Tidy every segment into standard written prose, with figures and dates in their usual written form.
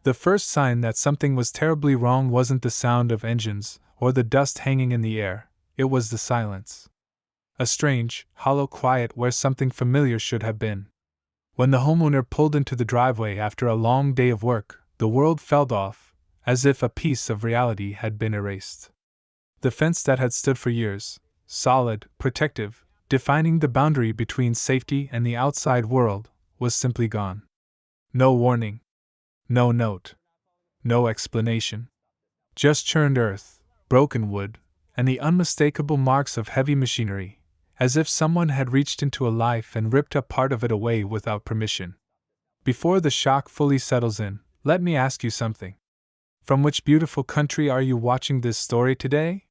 The first sign that something was terribly wrong wasn't the sound of engines or the dust hanging in the air, it was the silence. A strange, hollow quiet where something familiar should have been. When the homeowner pulled into the driveway after a long day of work, the world fell off, as if a piece of reality had been erased. The fence that had stood for years, solid, protective, defining the boundary between safety and the outside world, was simply gone. No warning. No note. No explanation. Just churned earth, broken wood, and the unmistakable marks of heavy machinery, as if someone had reached into a life and ripped a part of it away without permission. Before the shock fully settles in, let me ask you something. From which beautiful country are you watching this story today?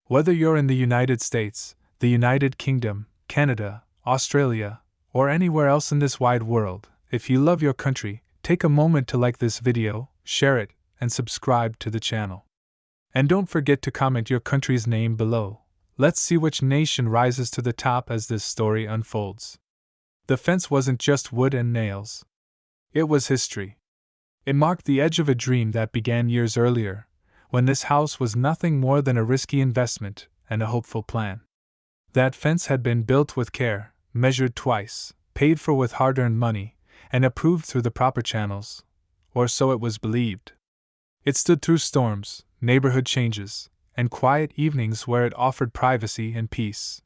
Whether you're in the United States, the United Kingdom, Canada, Australia, or anywhere else in this wide world, if you love your country, take a moment to like this video, share it, and subscribe to the channel. And don't forget to comment your country's name below. Let's see which nation rises to the top as this story unfolds. The fence wasn't just wood and nails. It was history. It marked the edge of a dream that began years earlier, when this house was nothing more than a risky investment and a hopeful plan. That fence had been built with care, measured twice, paid for with hard-earned money, and approved through the proper channels, or so it was believed. It stood through storms, neighborhood changes, and quiet evenings where it offered privacy and peace.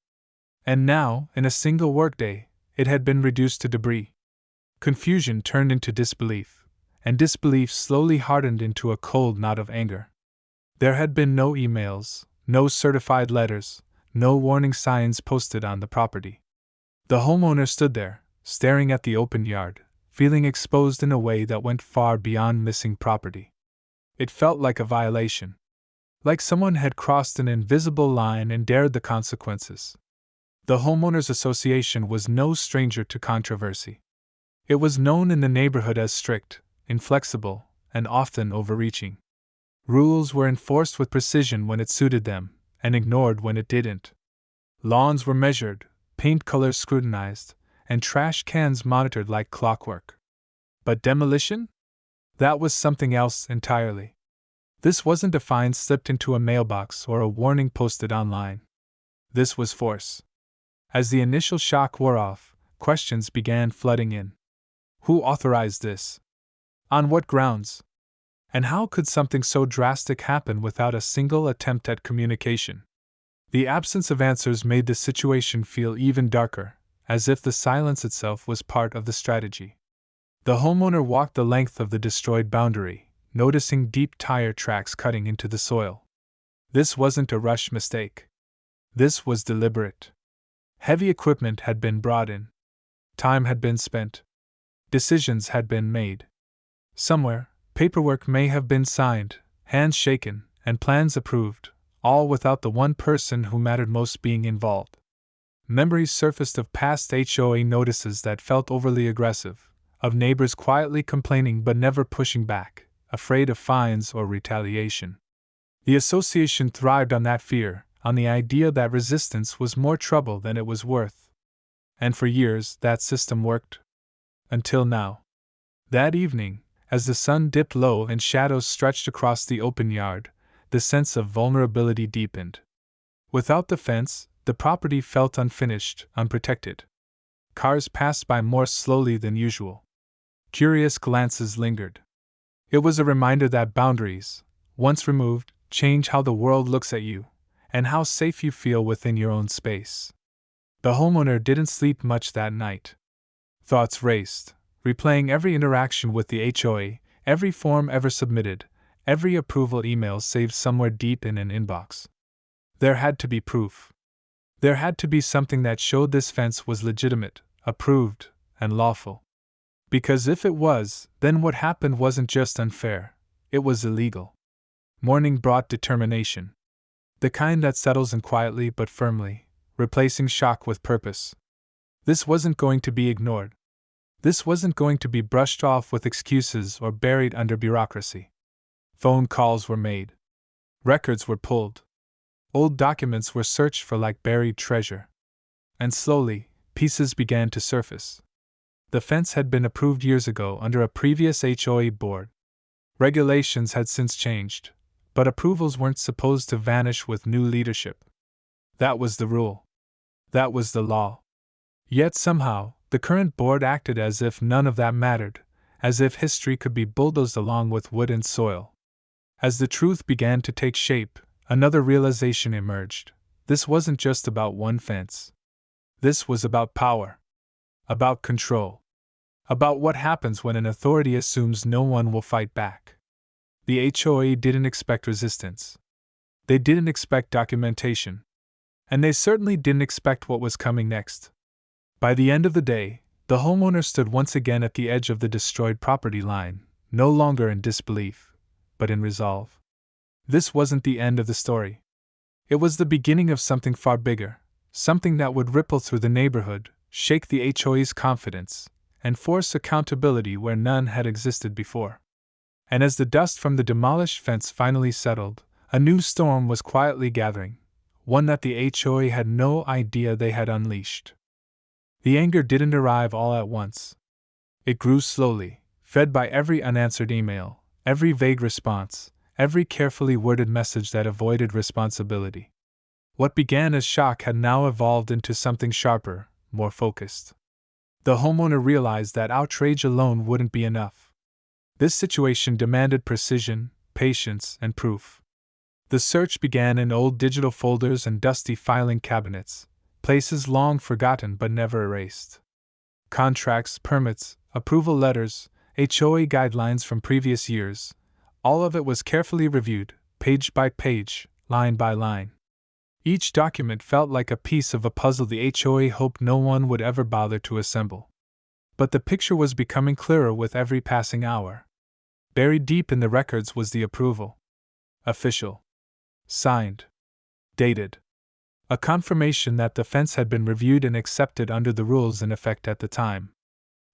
And now, in a single workday, it had been reduced to debris. Confusion turned into disbelief, and disbelief slowly hardened into a cold knot of anger. There had been no emails, no certified letters, no warning signs posted on the property. The homeowner stood there, staring at the open yard, feeling exposed in a way that went far beyond missing property. It felt like a violation. Like someone had crossed an invisible line and dared the consequences. The Homeowners Association was no stranger to controversy. It was known in the neighborhood as strict, inflexible, and often overreaching. Rules were enforced with precision when it suited them, and ignored when it didn't. Lawns were measured, paint colors scrutinized, and trash cans monitored like clockwork. But demolition? That was something else entirely. This wasn't a fine slipped into a mailbox or a warning posted online. This was force. As the initial shock wore off, questions began flooding in. Who authorized this? On what grounds? And how could something so drastic happen without a single attempt at communication? The absence of answers made the situation feel even darker, as if the silence itself was part of the strategy. The homeowner walked the length of the destroyed boundary, noticing deep tire tracks cutting into the soil. This wasn't a rush mistake. This was deliberate. Heavy equipment had been brought in. Time had been spent. Decisions had been made. Somewhere, paperwork may have been signed, hands shaken, and plans approved, all without the one person who mattered most being involved. Memories surfaced of past HOA notices that felt overly aggressive, of neighbors quietly complaining but never pushing back, afraid of fines or retaliation. The association thrived on that fear, on the idea that resistance was more trouble than it was worth. And for years that system worked. Until now. That evening, as the sun dipped low and shadows stretched across the open yard, the sense of vulnerability deepened. Without the fence, the property felt unfinished, unprotected. Cars passed by more slowly than usual. Curious glances lingered. It was a reminder that boundaries, once removed, change how the world looks at you, and how safe you feel within your own space. The homeowner didn't sleep much that night. Thoughts raced, replaying every interaction with the HOA, every form ever submitted, every approval email saved somewhere deep in an inbox. There had to be proof. There had to be something that showed this fence was legitimate, approved, and lawful. Because if it was, then what happened wasn't just unfair, it was illegal. Morning brought determination. The kind that settles in quietly but firmly, replacing shock with purpose. This wasn't going to be ignored. This wasn't going to be brushed off with excuses or buried under bureaucracy. Phone calls were made. Records were pulled. Old documents were searched for like buried treasure. And slowly, pieces began to surface. The fence had been approved years ago under a previous HOA board. Regulations had since changed, but approvals weren't supposed to vanish with new leadership. That was the rule. That was the law. Yet somehow, the current board acted as if none of that mattered, as if history could be bulldozed along with wood and soil. As the truth began to take shape, another realization emerged. This wasn't just about one fence. This was about power. About control. About what happens when an authority assumes no one will fight back. The HOA didn't expect resistance. They didn't expect documentation. And they certainly didn't expect what was coming next. By the end of the day, the homeowner stood once again at the edge of the destroyed property line, no longer in disbelief, but in resolve. This wasn't the end of the story. It was the beginning of something far bigger, something that would ripple through the neighborhood, shake the HOA's confidence, and force accountability where none had existed before. And as the dust from the demolished fence finally settled, a new storm was quietly gathering, one that the HOA had no idea they had unleashed. The anger didn't arrive all at once. It grew slowly, fed by every unanswered email, every vague response, every carefully worded message that avoided responsibility. What began as shock had now evolved into something sharper, more focused. The homeowner realized that outrage alone wouldn't be enough. This situation demanded precision, patience, and proof. The search began in old digital folders and dusty filing cabinets, places long forgotten but never erased. Contracts, permits, approval letters, HOA guidelines from previous years, all of it was carefully reviewed, page by page, line by line. Each document felt like a piece of a puzzle the HOA hoped no one would ever bother to assemble. But the picture was becoming clearer with every passing hour. Buried deep in the records was the approval. Official. Signed. Dated. A confirmation that the fence had been reviewed and accepted under the rules in effect at the time.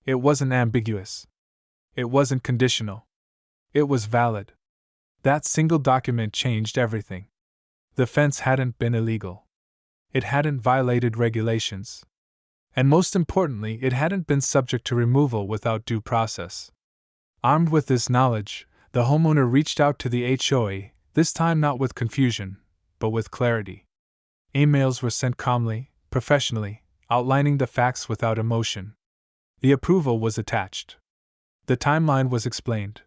It wasn't ambiguous. It wasn't conditional. It was valid. That single document changed everything. The fence hadn't been illegal. It hadn't violated regulations. And most importantly, it hadn't been subject to removal without due process. Armed with this knowledge, the homeowner reached out to the HOA, this time not with confusion, but with clarity. Emails were sent calmly, professionally, outlining the facts without emotion. The approval was attached. The timeline was explained.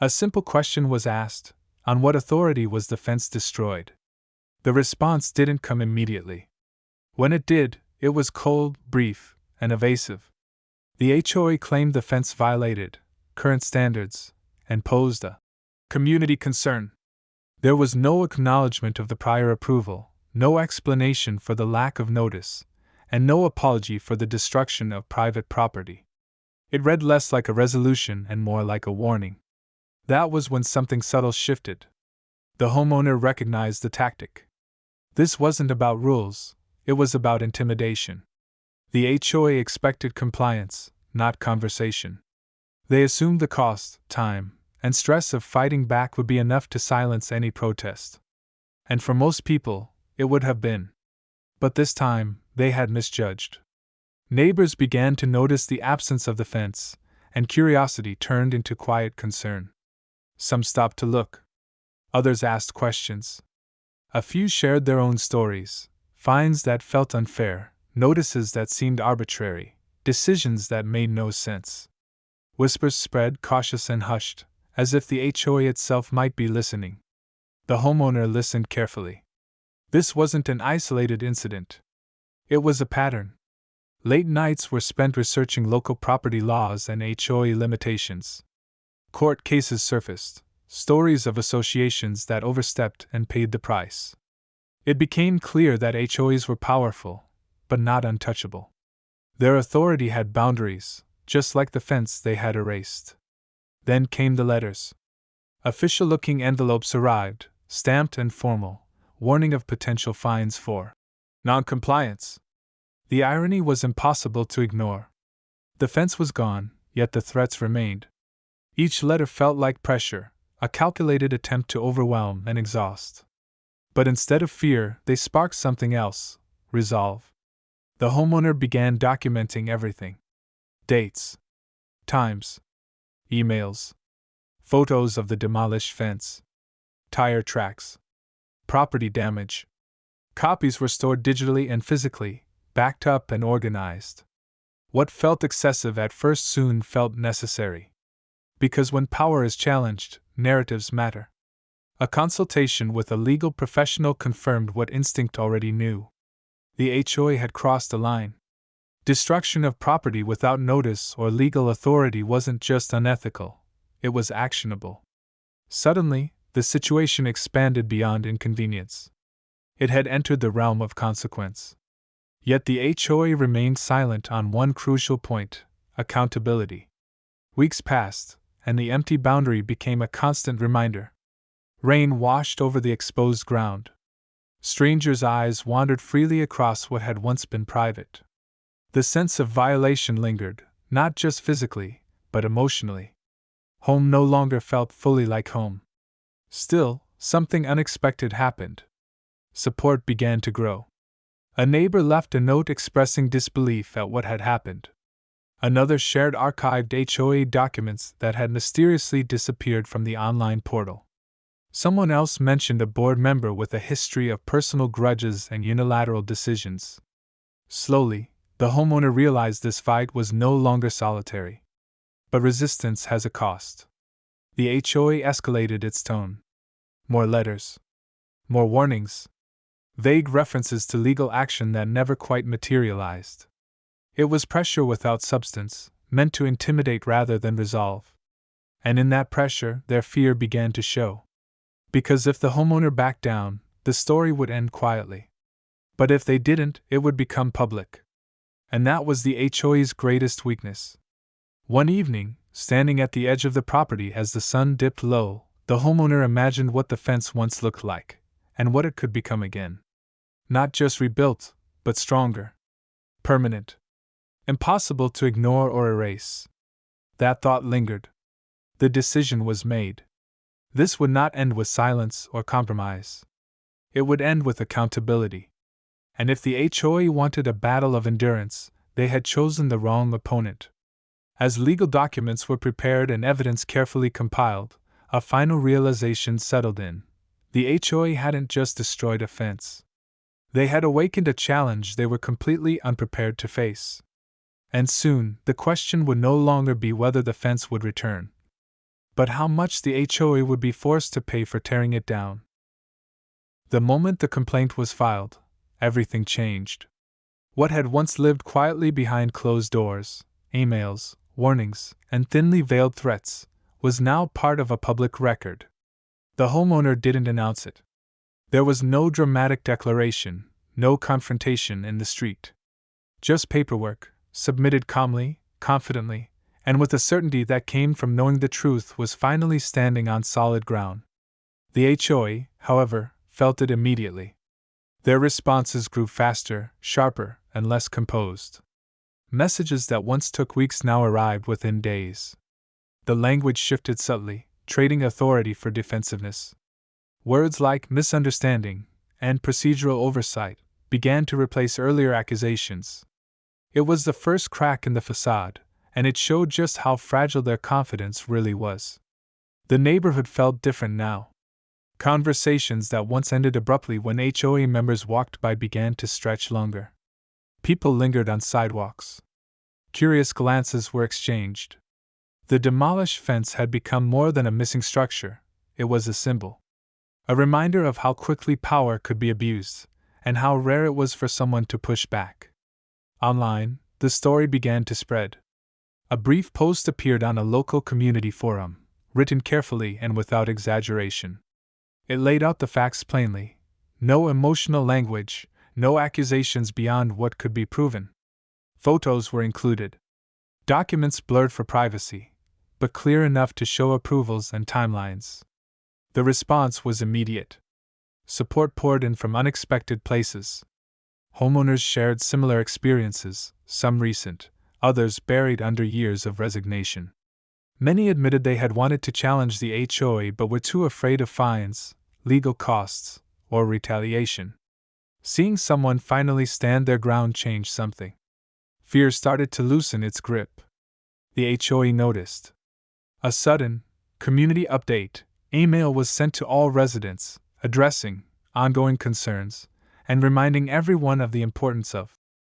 A simple question was asked: on what authority was the fence destroyed? The response didn't come immediately. When it did, it was cold, brief, and evasive. The HOA claimed the fence violated current standards and posed a community concern. There was no acknowledgement of the prior approval, no explanation for the lack of notice, and no apology for the destruction of private property. It read less like a resolution and more like a warning. That was when something subtle shifted. The homeowner recognized the tactic. This wasn't about rules, it was about intimidation. The HOA expected compliance, not conversation. They assumed the cost, time, and stress of fighting back would be enough to silence any protest. And for most people, it would have been. But this time, they had misjudged. Neighbors began to notice the absence of the fence, and curiosity turned into quiet concern. Some stopped to look. Others asked questions. A few shared their own stories, fines that felt unfair, notices that seemed arbitrary, decisions that made no sense. Whispers spread, cautious and hushed, as if the HOA itself might be listening. The homeowner listened carefully. This wasn't an isolated incident. It was a pattern. Late nights were spent researching local property laws and HOA limitations. Court cases surfaced, stories of associations that overstepped and paid the price. It became clear that HOAs were powerful, but not untouchable. Their authority had boundaries, just like the fence they had erased. Then came the letters. Official-looking envelopes arrived, stamped and formal, warning of potential fines for non-compliance. The irony was impossible to ignore. The fence was gone, yet the threats remained. Each letter felt like pressure, a calculated attempt to overwhelm and exhaust. But instead of fear, they sparked something else: resolve. The homeowner began documenting everything. Dates. Times. Emails. Photos of the demolished fence, tire tracks, property damage. Copies were stored digitally and physically, backed up and organized. What felt excessive at first soon felt necessary. Because when power is challenged, narratives matter. A consultation with a legal professional confirmed what instinct already knew. The HOA had crossed a line. Destruction of property without notice or legal authority wasn't just unethical, it was actionable. Suddenly, the situation expanded beyond inconvenience. It had entered the realm of consequence. Yet the HOA remained silent on one crucial point: accountability. Weeks passed, and the empty boundary became a constant reminder. Rain washed over the exposed ground. Strangers' eyes wandered freely across what had once been private. The sense of violation lingered, not just physically, but emotionally. Home no longer felt fully like home. Still, something unexpected happened. Support began to grow. A neighbor left a note expressing disbelief at what had happened. Another shared archived HOA documents that had mysteriously disappeared from the online portal. Someone else mentioned a board member with a history of personal grudges and unilateral decisions. Slowly, the homeowner realized this fight was no longer solitary. But resistance has a cost. The HOA escalated its tone. More letters. More warnings. Vague references to legal action that never quite materialized. It was pressure without substance, meant to intimidate rather than resolve. And in that pressure, their fear began to show. Because if the homeowner backed down, the story would end quietly. But if they didn't, it would become public. And that was the HOA's greatest weakness. One evening, standing at the edge of the property as the sun dipped low, the homeowner imagined what the fence once looked like, and what it could become again. Not just rebuilt, but stronger. Permanent. Impossible to ignore or erase. That thought lingered. The decision was made. This would not end with silence or compromise. It would end with accountability. And if the HOA wanted a battle of endurance, they had chosen the wrong opponent. As legal documents were prepared and evidence carefully compiled, a final realization settled in. The HOA hadn't just destroyed a fence. They had awakened a challenge they were completely unprepared to face. And soon, the question would no longer be whether the fence would return, but how much the HOA would be forced to pay for tearing it down. The moment the complaint was filed, everything changed. What had once lived quietly behind closed doors, emails, warnings, and thinly veiled threats, was now part of a public record. The homeowner didn't announce it. There was no dramatic declaration, no confrontation in the street. Just paperwork, submitted calmly, confidently, and with a certainty that came from knowing the truth was finally standing on solid ground. The HOA, however, felt it immediately. Their responses grew faster, sharper, and less composed. Messages that once took weeks now arrived within days. The language shifted subtly, trading authority for defensiveness. Words like misunderstanding and procedural oversight began to replace earlier accusations. It was the first crack in the facade, and it showed just how fragile their confidence really was. The neighborhood felt different now. Conversations that once ended abruptly when HOA members walked by began to stretch longer. People lingered on sidewalks. Curious glances were exchanged. The demolished fence had become more than a missing structure, it was a symbol. A reminder of how quickly power could be abused, and how rare it was for someone to push back. Online, the story began to spread. A brief post appeared on a local community forum, written carefully and without exaggeration. It laid out the facts plainly. No emotional language, no accusations beyond what could be proven. Photos were included. Documents blurred for privacy, but clear enough to show approvals and timelines. The response was immediate. Support poured in from unexpected places. Homeowners shared similar experiences, some recent, others buried under years of resignation. Many admitted they had wanted to challenge the HOA but were too afraid of fines, legal costs, or retaliation. Seeing someone finally stand their ground changed something. Fear started to loosen its grip. The HOA noticed. A sudden, Community update. Email was sent to all residents, addressing ongoing concerns and reminding everyone of the importance of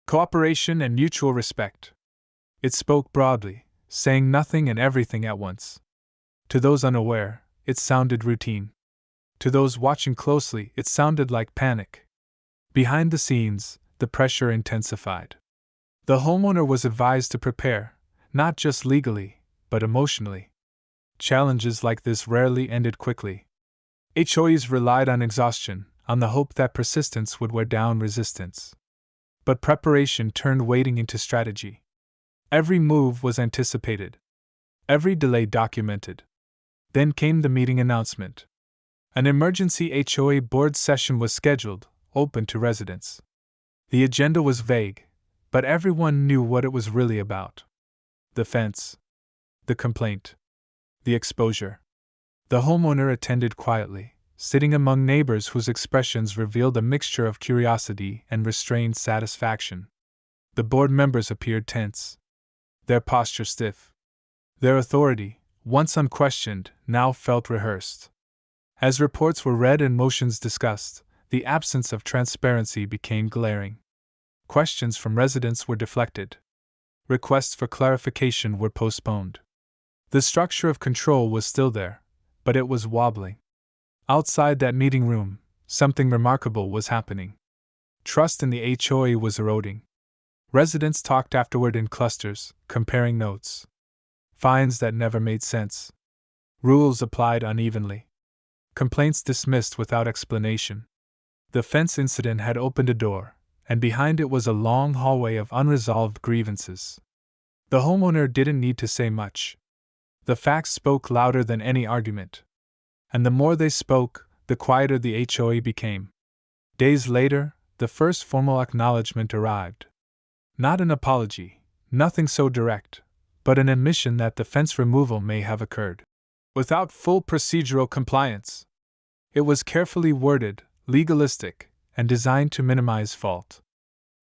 cooperation and mutual respect. It spoke broadly, saying nothing and everything at once. To those unaware, it sounded routine. To those watching closely, it sounded like panic. Behind the scenes, the pressure intensified. The homeowner was advised to prepare, not just legally, but emotionally. Challenges like this rarely ended quickly. HOAs relied on exhaustion, on the hope that persistence would wear down resistance. But preparation turned waiting into strategy. Every move was anticipated. Every delay documented. Then came the meeting announcement. An emergency HOA board session was scheduled, open to residents. The agenda was vague, but everyone knew what it was really about. The fence. The complaint. The exposure. The homeowner attended quietly, sitting among neighbors whose expressions revealed a mixture of curiosity and restrained satisfaction. The board members appeared tense, their posture stiff. Their authority, once unquestioned, now felt rehearsed. As reports were read and motions discussed, the absence of transparency became glaring. Questions from residents were deflected. Requests for clarification were postponed. The structure of control was still there, but it was wobbling. Outside that meeting room, something remarkable was happening. Trust in the HOA was eroding. Residents talked afterward in clusters, comparing notes. Fines that never made sense. Rules applied unevenly. Complaints dismissed without explanation. The fence incident had opened a door, and behind it was a long hallway of unresolved grievances. The homeowner didn't need to say much. The facts spoke louder than any argument. And the more they spoke, the quieter the HOA became. Days later, the first formal acknowledgement arrived. Not an apology, nothing so direct, but an admission that the fence removal may have occurred without full procedural compliance. It was carefully worded, legalistic, and designed to minimize fault.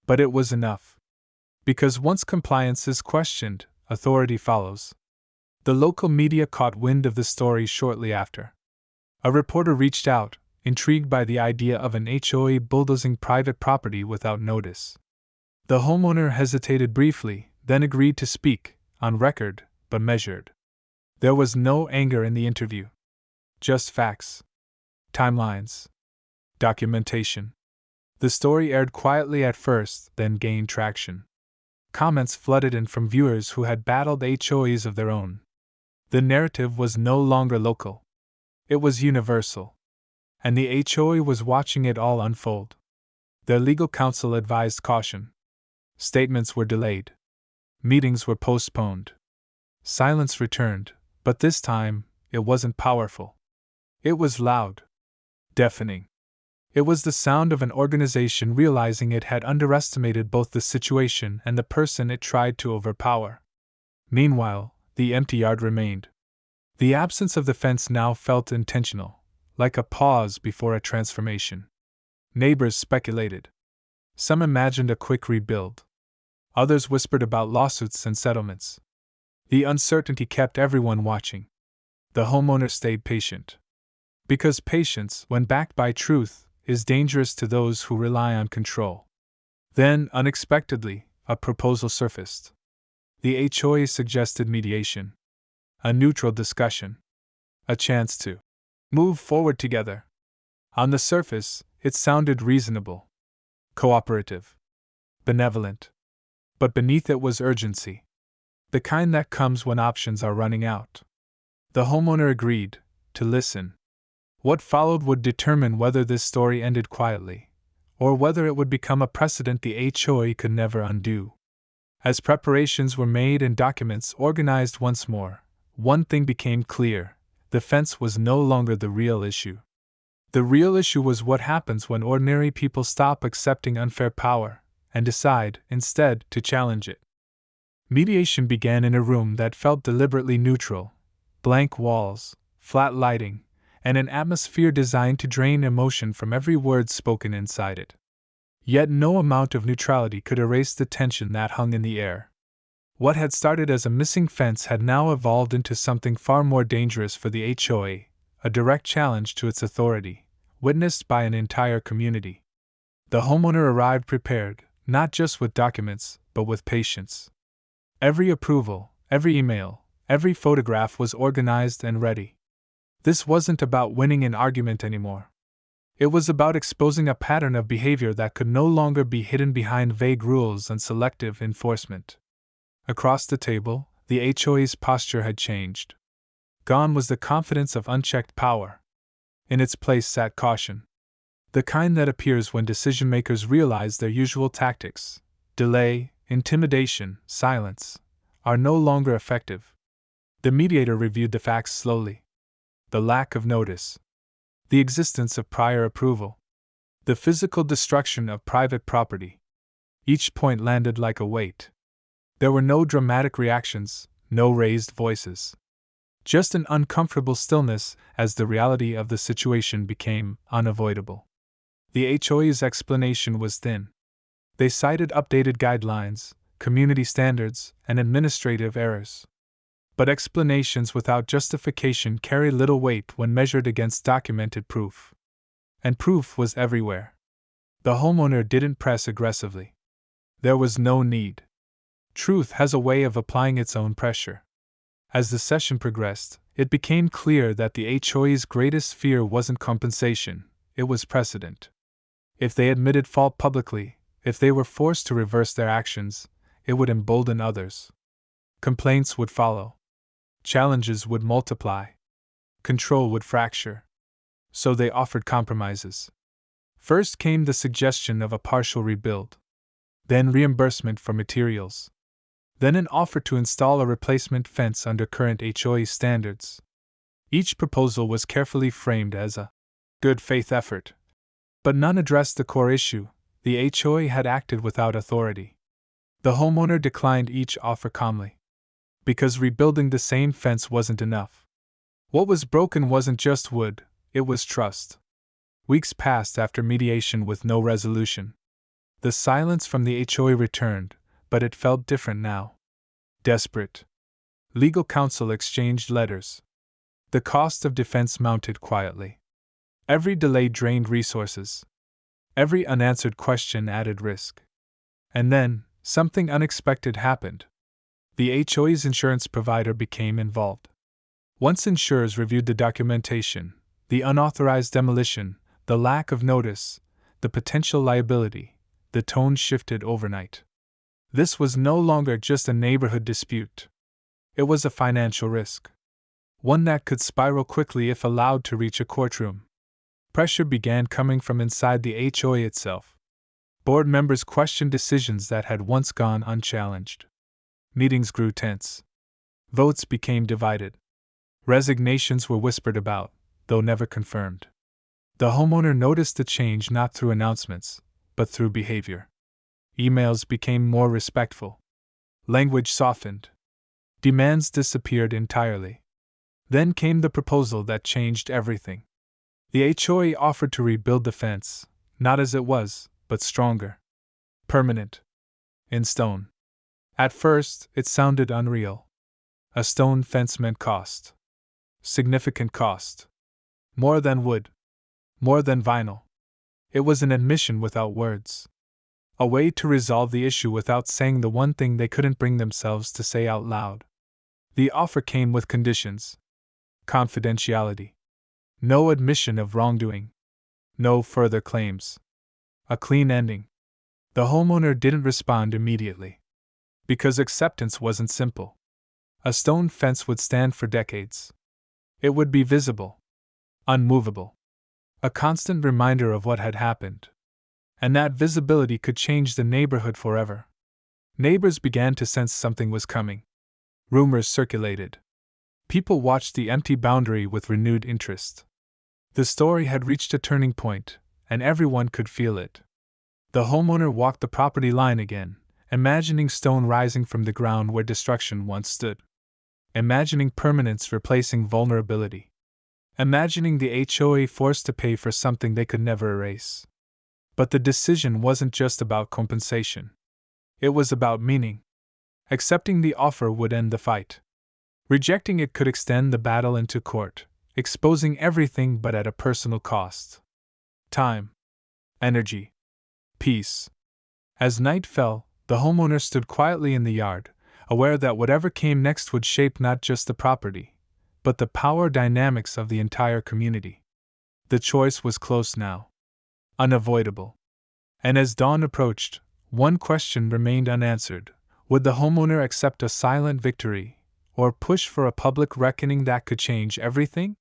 But it was enough. Because once compliance is questioned, authority follows. The local media caught wind of the story shortly after. A reporter reached out, intrigued by the idea of an HOA bulldozing private property without notice. The homeowner hesitated briefly, then agreed to speak, on record, but measured. There was no anger in the interview. Just facts. Timelines. Documentation. The story aired quietly at first, then gained traction. Comments flooded in from viewers who had battled HOAs of their own. The narrative was no longer local. It was universal. And the HOA was watching it all unfold. Their legal counsel advised caution. Statements were delayed. Meetings were postponed. Silence returned, but this time, it wasn't powerful. It was loud. Deafening. It was the sound of an organization realizing it had underestimated both the situation and the person it tried to overpower. Meanwhile, the empty yard remained. The absence of the fence now felt intentional, like a pause before a transformation. Neighbors speculated. Some imagined a quick rebuild. Others whispered about lawsuits and settlements. The uncertainty kept everyone watching. The homeowner stayed patient. Because patience, when backed by truth, is dangerous to those who rely on control. Then, unexpectedly, a proposal surfaced. The HOA suggested mediation. A neutral discussion. A chance to move forward together. On the surface, it sounded reasonable. Cooperative. Benevolent. But beneath it was urgency. The kind that comes when options are running out. The homeowner agreed to listen. What followed would determine whether this story ended quietly, or whether it would become a precedent the HOA could never undo. As preparations were made and documents organized once more, one thing became clear: the fence was no longer the real issue. The real issue was what happens when ordinary people stop accepting unfair power and decide, instead, to challenge it. Mediation began in a room that felt deliberately neutral: blank walls, flat lighting, and an atmosphere designed to drain emotion from every word spoken inside it. Yet no amount of neutrality could erase the tension that hung in the air. What had started as a missing fence had now evolved into something far more dangerous for the HOA, a direct challenge to its authority, witnessed by an entire community. The homeowner arrived prepared, not just with documents, but with patience. Every approval, every email, every photograph was organized and ready. This wasn't about winning an argument anymore. It was about exposing a pattern of behavior that could no longer be hidden behind vague rules and selective enforcement. Across the table, the HOA's posture had changed. Gone was the confidence of unchecked power. In its place sat caution. The kind that appears when decision-makers realize their usual tactics, delay, intimidation, silence, are no longer effective. The mediator reviewed the facts slowly. The lack of notice. The existence of prior approval. The physical destruction of private property. Each point landed like a weight. There were no dramatic reactions, no raised voices. Just an uncomfortable stillness as the reality of the situation became unavoidable. The HOA's explanation was thin. They cited updated guidelines, community standards, and administrative errors. But explanations without justification carry little weight when measured against documented proof. And proof was everywhere. The homeowner didn't press aggressively. There was no need. Truth has a way of applying its own pressure. As the session progressed, it became clear that the HOA's greatest fear wasn't compensation, it was precedent. If they admitted fault publicly, if they were forced to reverse their actions, it would embolden others. Complaints would follow. Challenges would multiply. Control would fracture. So they offered compromises. First came the suggestion of a partial rebuild. Then reimbursement for materials. Then an offer to install a replacement fence under current HOA standards. Each proposal was carefully framed as a good faith effort. But none addressed the core issue: the HOA had acted without authority. The homeowner declined each offer calmly. Because rebuilding the same fence wasn't enough. What was broken wasn't just wood, it was trust. Weeks passed after mediation with no resolution. The silence from the HOA returned, but it felt different now. Desperate. Legal counsel exchanged letters. The cost of defense mounted quietly. Every delay drained resources. Every unanswered question added risk. And then, something unexpected happened. The HOA's insurance provider became involved. Once insurers reviewed the documentation, the unauthorized demolition, the lack of notice, the potential liability, the tone shifted overnight. This was no longer just a neighborhood dispute. It was a financial risk. One that could spiral quickly if allowed to reach a courtroom. Pressure began coming from inside the HOA itself. Board members questioned decisions that had once gone unchallenged. Meetings grew tense. Votes became divided. Resignations were whispered about, though never confirmed. The homeowner noticed the change not through announcements, but through behavior. Emails became more respectful. Language softened. Demands disappeared entirely. Then came the proposal that changed everything. The HOA offered to rebuild the fence, not as it was, but stronger. Permanent. In stone. At first, it sounded unreal. A stone fence meant cost. Significant cost. More than wood. More than vinyl. It was an admission without words. A way to resolve the issue without saying the one thing they couldn't bring themselves to say out loud. The offer came with conditions. Confidentiality. No admission of wrongdoing. No further claims. A clean ending. The homeowner didn't respond immediately. Because acceptance wasn't simple. A stone fence would stand for decades. It would be visible. Unmovable. A constant reminder of what had happened. And that visibility could change the neighborhood forever. Neighbors began to sense something was coming. Rumors circulated. People watched the empty boundary with renewed interest. The story had reached a turning point, and everyone could feel it. The homeowner walked the property line again, imagining stone rising from the ground where destruction once stood. Imagining permanence replacing vulnerability. Imagining the HOA forced to pay for something they could never erase. But the decision wasn't just about compensation. It was about meaning. Accepting the offer would end the fight. Rejecting it could extend the battle into court, exposing everything but at a personal cost. Time, energy, peace. As night fell, the homeowner stood quietly in the yard, aware that whatever came next would shape not just the property, but the power dynamics of the entire community. The choice was close now. Unavoidable. And as dawn approached, one question remained unanswered. Would the homeowner accept a silent victory, or push for a public reckoning that could change everything?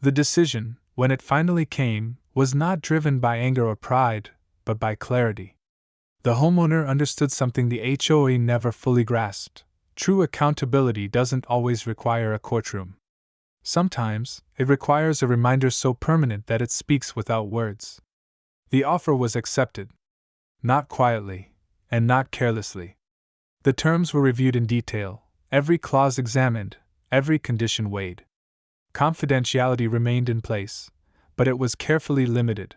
The decision, when it finally came, was not driven by anger or pride, but by clarity. The homeowner understood something the HOA never fully grasped. True accountability doesn't always require a courtroom. Sometimes, it requires a reminder so permanent that it speaks without words. The offer was accepted. Not quietly, and not carelessly. The terms were reviewed in detail, every clause examined, every condition weighed. Confidentiality remained in place, but it was carefully limited.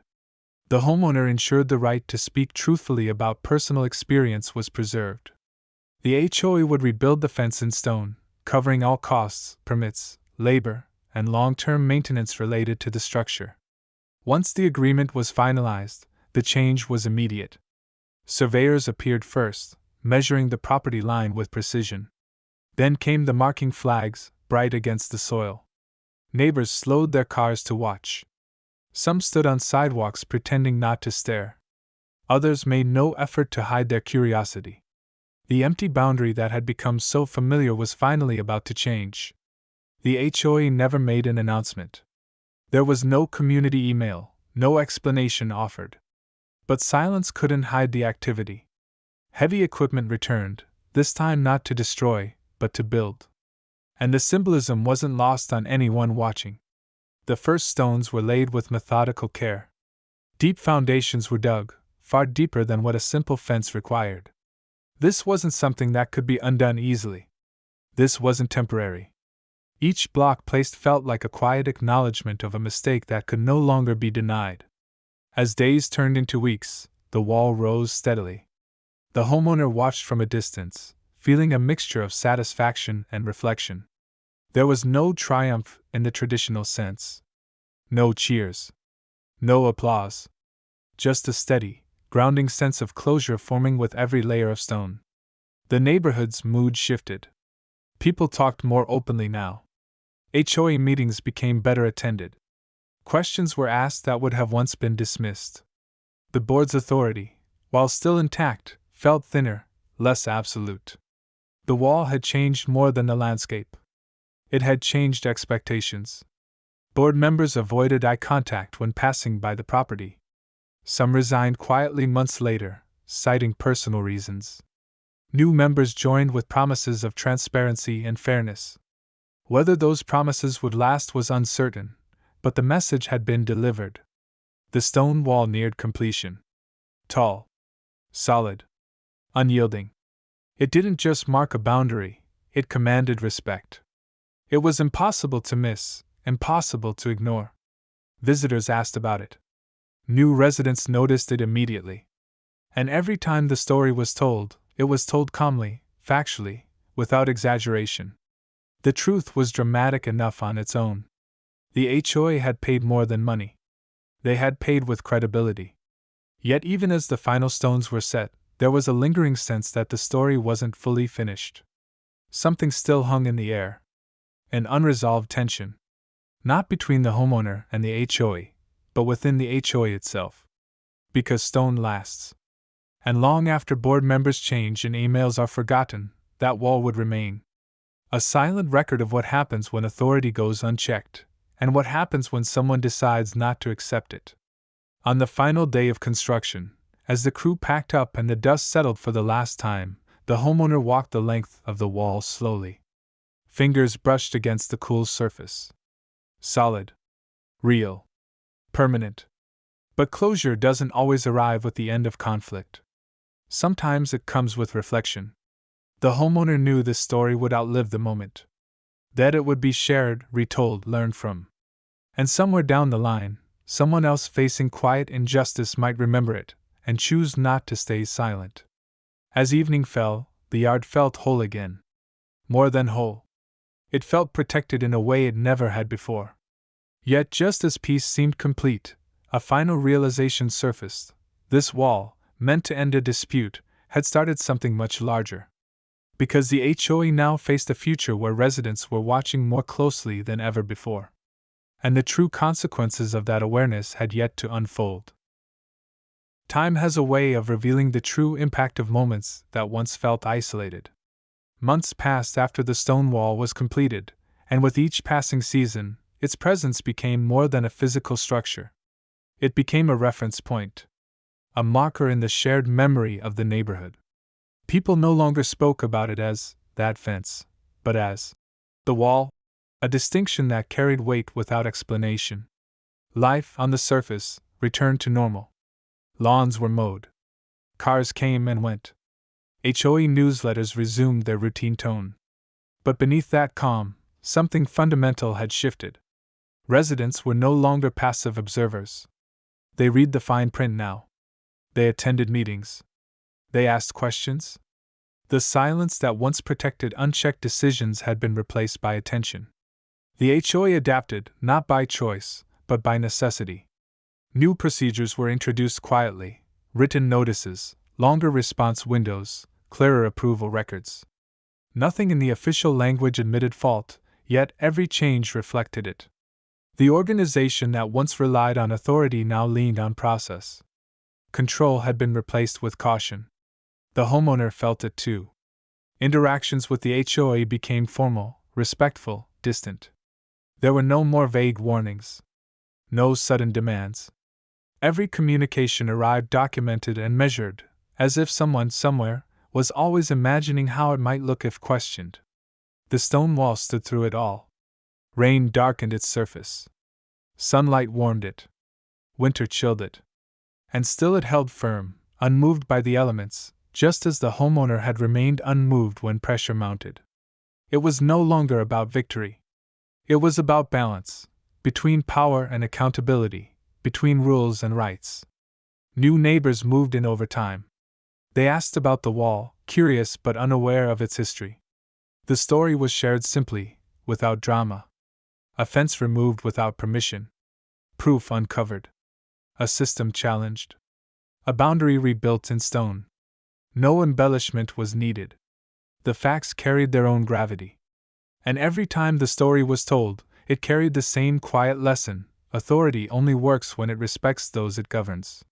The homeowner ensured the right to speak truthfully about personal experience was preserved. The HOA would rebuild the fence in stone, covering all costs, permits, labor, and long-term maintenance related to the structure. Once the agreement was finalized, the change was immediate. Surveyors appeared first, measuring the property line with precision. Then came the marking flags, bright against the soil. Neighbors slowed their cars to watch. Some stood on sidewalks pretending not to stare. Others made no effort to hide their curiosity. The empty boundary that had become so familiar was finally about to change. The HOA never made an announcement. There was no community email, no explanation offered. But silence couldn't hide the activity. Heavy equipment returned, this time not to destroy, but to build. And the symbolism wasn't lost on anyone watching. The first stones were laid with methodical care. Deep foundations were dug, far deeper than what a simple fence required. This wasn't something that could be undone easily. This wasn't temporary. Each block placed felt like a quiet acknowledgement of a mistake that could no longer be denied. As days turned into weeks, the wall rose steadily. The homeowner watched from a distance, feeling a mixture of satisfaction and reflection. There was no triumph in the traditional sense. No cheers. No applause. Just a steady, grounding sense of closure forming with every layer of stone. The neighborhood's mood shifted. People talked more openly now. HOA meetings became better attended. Questions were asked that would have once been dismissed. The board's authority, while still intact, felt thinner, less absolute. The wall had changed more than the landscape. It had changed expectations. Board members avoided eye contact when passing by the property. Some resigned quietly months later, citing personal reasons. New members joined with promises of transparency and fairness. Whether those promises would last was uncertain, but the message had been delivered. The stone wall neared completion. Tall, solid, unyielding. It didn't just mark a boundary, it commanded respect. It was impossible to miss, impossible to ignore. Visitors asked about it. New residents noticed it immediately. And every time the story was told, it was told calmly, factually, without exaggeration. The truth was dramatic enough on its own. The HOA had paid more than money. They had paid with credibility. Yet even as the final stones were set, there was a lingering sense that the story wasn't fully finished. Something still hung in the air. An unresolved tension. Not between the homeowner and the HOA, but within the HOA itself. Because stone lasts. And long after board members change and emails are forgotten, that wall would remain. A silent record of what happens when authority goes unchecked, and what happens when someone decides not to accept it. On the final day of construction, as the crew packed up and the dust settled for the last time, the homeowner walked the length of the wall slowly. Fingers brushed against the cool surface. Solid. Real. Permanent. But closure doesn't always arrive with the end of conflict. Sometimes it comes with reflection. The homeowner knew this story would outlive the moment. That it would be shared, retold, learned from. And somewhere down the line, someone else facing quiet injustice might remember it, and choose not to stay silent. As evening fell, the yard felt whole again. More than whole. It felt protected in a way it never had before. Yet just as peace seemed complete, a final realization surfaced. This wall, meant to end a dispute, had started something much larger. Because the HOA now faced a future where residents were watching more closely than ever before. And the true consequences of that awareness had yet to unfold. Time has a way of revealing the true impact of moments that once felt isolated. Months passed after the stone wall was completed, and with each passing season, its presence became more than a physical structure. It became a reference point, a marker in the shared memory of the neighborhood. People no longer spoke about it as that fence, but as the wall, a distinction that carried weight without explanation. Life, on the surface, returned to normal. Lawns were mowed. Cars came and went. HOA newsletters resumed their routine tone. But beneath that calm, something fundamental had shifted. Residents were no longer passive observers. They read the fine print now. They attended meetings. They asked questions. The silence that once protected unchecked decisions had been replaced by attention. The HOA adapted, not by choice, but by necessity. New procedures were introduced quietly: written notices, longer response windows, clearer approval records. Nothing in the official language admitted fault, yet every change reflected it. The organization that once relied on authority now leaned on process. Control had been replaced with caution. The homeowner felt it too. Interactions with the HOA became formal, respectful, distant. There were no more vague warnings. No sudden demands. Every communication arrived documented and measured, as if someone somewhere was always imagining how it might look if questioned. The stone wall stood through it all. Rain darkened its surface. Sunlight warmed it. Winter chilled it. And still it held firm, unmoved by the elements, just as the homeowner had remained unmoved when pressure mounted. It was no longer about victory. It was about balance, between power and accountability, between rules and rights. New neighbors moved in over time. They asked about the wall, curious but unaware of its history. The story was shared simply, without drama. A fence removed without permission. Proof uncovered. A system challenged. A boundary rebuilt in stone. No embellishment was needed. The facts carried their own gravity. And every time the story was told, it carried the same quiet lesson: authority only works when it respects those it governs.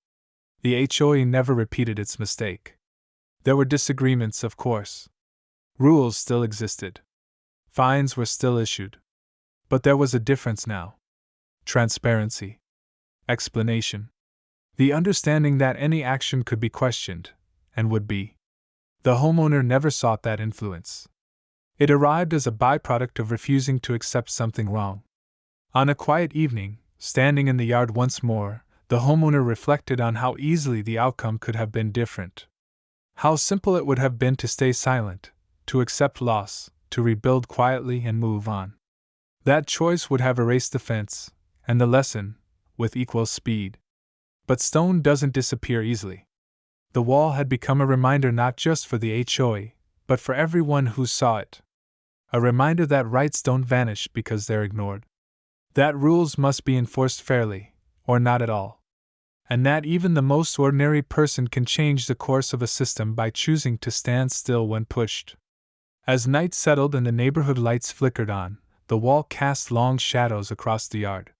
The HOA never repeated its mistake. There were disagreements, of course. Rules still existed. Fines were still issued. But there was a difference now. Transparency. Explanation. The understanding that any action could be questioned, and would be. The homeowner never sought that influence. It arrived as a byproduct of refusing to accept something wrong. On a quiet evening, standing in the yard once more, the homeowner reflected on how easily the outcome could have been different. How simple it would have been to stay silent, to accept loss, to rebuild quietly and move on. That choice would have erased the fence, and the lesson, with equal speed. But stone doesn't disappear easily. The wall had become a reminder not just for the HOA, but for everyone who saw it. A reminder that rights don't vanish because they're ignored. That rules must be enforced fairly, or not at all. And that even the most ordinary person can change the course of a system by choosing to stand still when pushed. As night settled and the neighborhood lights flickered on, the wall cast long shadows across the yard.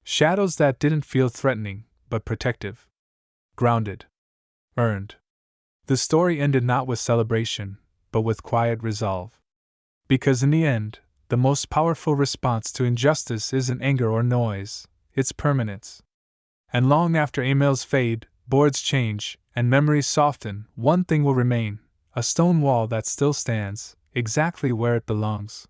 Shadows that didn't feel threatening, but protective. Grounded. Earned. The story ended not with celebration, but with quiet resolve. Because in the end, the most powerful response to injustice isn't anger or noise, it's permanence. And long after emails fade, boards change, and memories soften, one thing will remain: a stone wall that still stands, exactly where it belongs.